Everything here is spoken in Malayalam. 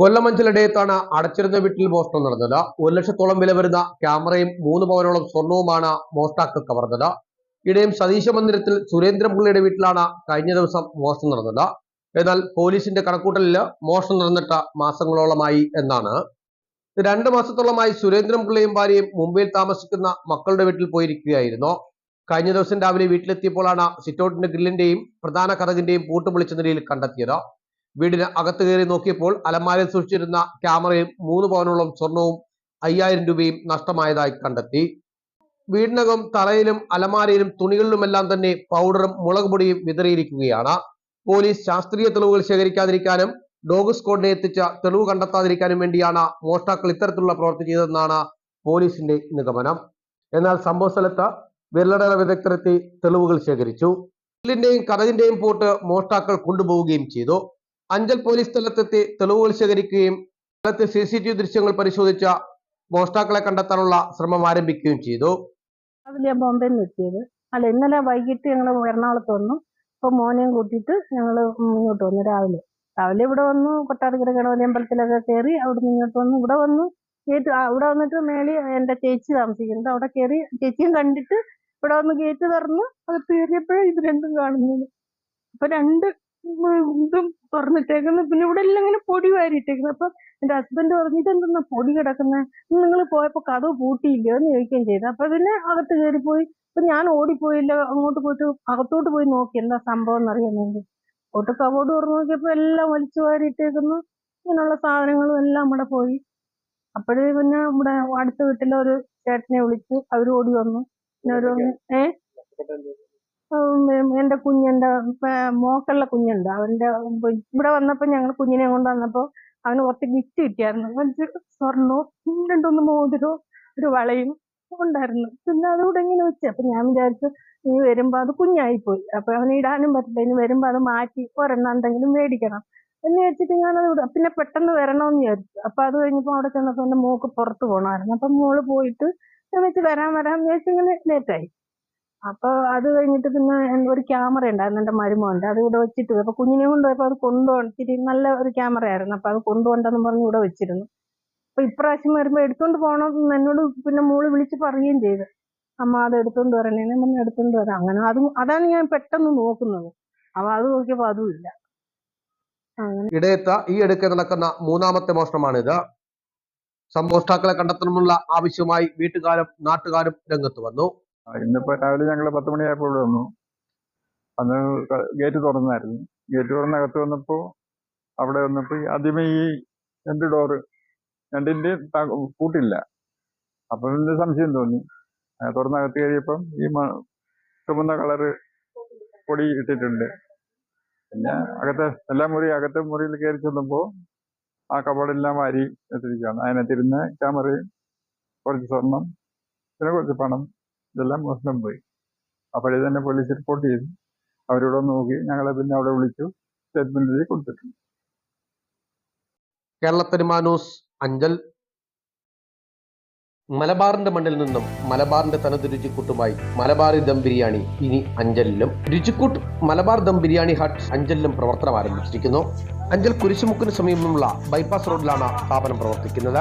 കൊല്ലം അഞ്ചലിടയത്താണ് അടച്ചിരുന്ന വീട്ടിൽ മോഷണം നടന്നത്. 1 ലക്ഷത്തോളം വില വരുന്ന ക്യാമറയും 3 പവനോളം സ്വർണവുമാണ് മോഷ്ടാക്കൾ കവർന്നത്. ഇടയം സതീശ മന്ദിരത്തിൽ സുരേന്ദ്രൻപിള്ളയുടെ വീട്ടിലാണ് കഴിഞ്ഞ ദിവസം മോഷണം നടന്നത്. എന്നാൽ പോലീസിന്റെ കണക്കൂട്ടലിൽ മോഷണം നടന്നിട്ട് മാസങ്ങളോളമായി എന്നാണ്. 2 മാസത്തോളമായി സുരേന്ദ്രൻപിള്ളയും ഭാര്യയും മുംബൈയിൽ താമസിക്കുന്ന മക്കളുടെ വീട്ടിൽ പോയിരിക്കുകയായിരുന്നു. കഴിഞ്ഞ ദിവസം രാവിലെ വീട്ടിലെത്തിയപ്പോഴാണ് സിറ്റൗട്ടിന്റെ ഗ്രില്ലിന്റെയും പ്രധാന കതകിന്റെയും പൂട്ട് പൊളിച്ച നിലയിൽ കണ്ടെത്തിയത്. വീടിന് അകത്ത് കയറി നോക്കിയപ്പോൾ അലമാരയിൽ സൂക്ഷിച്ചിരുന്ന ക്യാമറയും 3 പവനോളം സ്വർണവും 5000 രൂപയും നഷ്ടമായതായി കണ്ടെത്തി. വീടിനകം തറയിലും അലമാരയിലും തുണികളിലുമെല്ലാം തന്നെ പൗഡറും മുളക് പൊടിയും വിതറിയിരിക്കുകയാണ്. പോലീസ് ശാസ്ത്രീയ തെളിവുകൾ ശേഖരിക്കാതിരിക്കാനും ഡോഗ് സ്ക്വാഡിനെ എത്തിച്ച തെളിവ് കണ്ടെത്താതിരിക്കാനും വേണ്ടിയാണ് മോഷ്ടാക്കൾ ഇത്തരത്തിലുള്ള പ്രവൃത്തി ചെയ്തതെന്നാണ് പോലീസിന്റെ നിഗമനം. എന്നാൽ സംഭവ സ്ഥലത്ത് വിരലടയാള വിദഗ്ധരെത്തി തെളിവുകൾ ശേഖരിച്ചു. ഗ്രില്ലിന്റെയും കതകിന്റെയും പൂട്ട് മോഷ്ടാക്കൾ കൊണ്ടുപോവുകയും ചെയ്തു. അഞ്ചൽ പോലീസ് സ്ഥലത്തെത്തി തെളിവുകൾ ശേഖരിക്കുകയും സ്ഥലത്തെ CCTV ദൃശ്യങ്ങൾ പരിശോധിച്ച മോഷ്ടാക്കളെ കണ്ടെത്താനുള്ള ശ്രമം ആരംഭിക്കുകയും ചെയ്തു. ബോംബെയിൽ നിന്ന് എത്തിയത് അല്ല, ഇന്നലെ വൈകിട്ട് ഞങ്ങൾ എറണാകുളത്ത് വന്നു. ഇപ്പൊ മോനെയും കൂട്ടിയിട്ട് ഞങ്ങൾ ഇങ്ങോട്ട് വന്നു. രാവിലെ ഇവിടെ വന്നു. കൊട്ടാരക്കര ഗണപതി അമ്പലത്തിലൊക്കെ കയറി അവിടുന്ന് ഇങ്ങോട്ട് വന്നു. ഇവിടെ വന്നു ഇവിടെ വന്നിട്ട് മേളി എന്റെ ചേച്ചി താമസിക്കുന്നുണ്ട്. അവിടെ കയറി ചേച്ചിയും കണ്ടിട്ട് ഇവിടെ വന്ന് ഗേറ്റ് തുറന്ന് അത് കയറിയപ്പോഴേ ഇത് രണ്ടും കാണുന്നത്. അപ്പൊ ഇതും തുറന്നിട്ടേക്കുന്നത്. പിന്നെ ഇവിടെ എല്ലാം ഇങ്ങനെ പൊടി വാരിയിട്ടേക്കുന്നത്. അപ്പൊ എന്റെ ഹസ്ബൻഡ് പറഞ്ഞിട്ട് എന്തെന്നാ പൊടി കിടക്കുന്നത്, നിങ്ങൾ പോയപ്പോ കതവ് പൂട്ടിയില്ലയോ എന്ന് ചോദിക്കുകയും ചെയ്തു. അപ്പൊ പിന്നെ അകത്ത് കയറിപ്പോയി. അപ്പൊ ഞാൻ ഓടിപ്പോയില്ല, അങ്ങോട്ട് പോയിട്ട് അകത്തോട്ട് പോയി നോക്കി എന്താ സംഭവം എന്നറിയാൻ വേണ്ടി. ഒട്ട് കബോർഡ് തുറന്നു നോക്കിയപ്പോ എല്ലാം വലിച്ചു വാരിയിട്ടേക്കുന്നു. ഇങ്ങനെയുള്ള സാധനങ്ങളും എല്ലാം ഇവിടെ പോയി. അപ്പോഴേ പിന്നെ ഇവിടെ അടുത്ത വീട്ടിലെ ഒരു ചേട്ടനെ വിളിച്ചു. അവർ ഓടി വന്നു. പിന്നെ ഒരു എന്റെ കുഞ്ഞെന്റെ മോക്കുള്ള കുഞ്ഞുണ്ട്. അവന്റെ ഇവിടെ വന്നപ്പോ ഞങ്ങൾ കുഞ്ഞിനെ കൊണ്ട് വന്നപ്പോ അവന് കുറച്ച് ഗിഫ്റ്റ് കിട്ടിയായിരുന്നു. കുറച്ച് സ്വർണ്ണവും 2 മോതിരവും ഒരു വളയും ഉണ്ടായിരുന്നു. പിന്നെ അതുകൂടെ ഇങ്ങനെ വെച്ച് അപ്പൊ ഞാൻ വിചാരിച്ചു ഇനി വരുമ്പോ അത് കുഞ്ഞായിപ്പോയി, അപ്പൊ അവന് ഇടാനും പറ്റില്ല, ഇനി വരുമ്പോ അത് മാറ്റി ഒരെണ്ണം എന്തെങ്കിലും മേടിക്കണം എന്ന് വെച്ചിട്ട് ഞാനത് വിടാം. പിന്നെ പെട്ടെന്ന് വരണമെന്ന് വിചാരിച്ചു. അപ്പൊ അത് കഴിഞ്ഞപ്പോ അവിടെ ചെന്നപ്പോ എന്റെ മോക്ക് പുറത്ത് പോകണമായിരുന്നു. അപ്പൊ മോള് പോയിട്ട് വെച്ച് വരാമെന്ന് വിചാരിച്ചു. ഇങ്ങനെ ലേറ്റായി. അപ്പൊ അത് കഴിഞ്ഞിട്ട് പിന്നെ ഒരു ക്യാമറ ഉണ്ടായിരുന്നു എന്റെ മരുമോന്റെ. അത് ഇവിടെ വെച്ചിട്ട് പോയി. അപ്പൊ കുഞ്ഞിനെ കൊണ്ടുപോയപ്പോ അത് കൊണ്ടുപോകണം. നല്ല ഒരു ക്യാമറ ആയിരുന്നു. അപ്പൊ അത് കൊണ്ടുപോകണ്ടെന്ന് പറഞ്ഞ് ഇവിടെ വെച്ചിരുന്നു. അപ്പൊ ഇപ്രാവശ്യം വരുമ്പോ എടുത്തോണ്ട് പോകണം എന്നോട് പിന്നെ മോള് വിളിച്ച് പറയുകയും ചെയ്തു. അമ്മ അത് എടുത്തോണ്ട് വരണേനെ പറഞ്ഞ് എടുത്തോണ്ട് വരാം. അങ്ങനെ അതാണ് ഞാൻ പെട്ടെന്ന് നോക്കുന്നത്. അപ്പൊ അത് നോക്കിയപ്പോ അതും ഇല്ല. ഇടയത്ത് ഈ അടുക്കെ നടക്കുന്ന 3ാമത്തെ മോഷണമാണിത്. മോഷ്ടാക്കളെ കണ്ടെത്തണമെന്നുള്ള ആവശ്യമായി വീട്ടുകാരും നാട്ടുകാരും രംഗത്ത് വന്നു. ഇന്നിപ്പോ രാവിലെ ഞങ്ങൾ 10 മണിയായപ്പോൾ ഇവിടെ വന്നു. അന്ന് ഗേറ്റ് തുറന്നായിരുന്നു. ഗേറ്റ് തുറന്നകത്ത് വന്നപ്പോ അവിടെ വന്നപ്പോ ആദ്യമേ ഈ 2 ഡോറ് 2ന്റെ പൂട്ടില്ല. അപ്പൊ പിന്നെ സംശയം തോന്നി. തുറന്നകത്ത് കയറിയപ്പം ഈ ചുമന്ന കളറ് പൊടി ഇട്ടിട്ടുണ്ട്. പിന്നെ അകത്തെ മുറിയിൽ കയറി ചെന്നപ്പോ ആ കബോർഡെല്ലാം വാരി വെച്ചിരിക്കുകയാണ്. അതിനകത്തിരുന്ന് ക്യാമറയും കുറച്ച് സ്വർണം പിന്നെ കുറച്ച് പണം ഇതെല്ലാം മോഷണം പോയി. അപ്പോഴേ തന്നെ പോലീസ് റിപ്പോർട്ട് ചെയ്തു. അവരോട് നോക്കി ഞങ്ങളെ പിന്നെ അവിടെ വിളിച്ചു സ്റ്റേറ്റ്മെന്റ് കൊടുത്തിട്ടുണ്ട്. കേരള ന്യൂസ് അഞ്ചൽ. മലബാറിന്റെ മണ്ണിൽ നിന്നും മലബാറിന്റെ തനത് രുചിക്കൂട്ടുമായി മലബാറി ദം ബിരിയാണി ഇനി അഞ്ചലിലും. രുചിക്കൂട്ട് മലബാർ ദം ബിരിയാണി ഹട്ട് അഞ്ചലിലും പ്രവർത്തനം ആരംഭിച്ചിരിക്കുന്നു. അഞ്ചൽ കുരിശുമുക്കിന് സമീപമുള്ള ബൈപ്പാസ് റോഡിലാണ് സ്ഥാപനം പ്രവർത്തിക്കുന്നത്.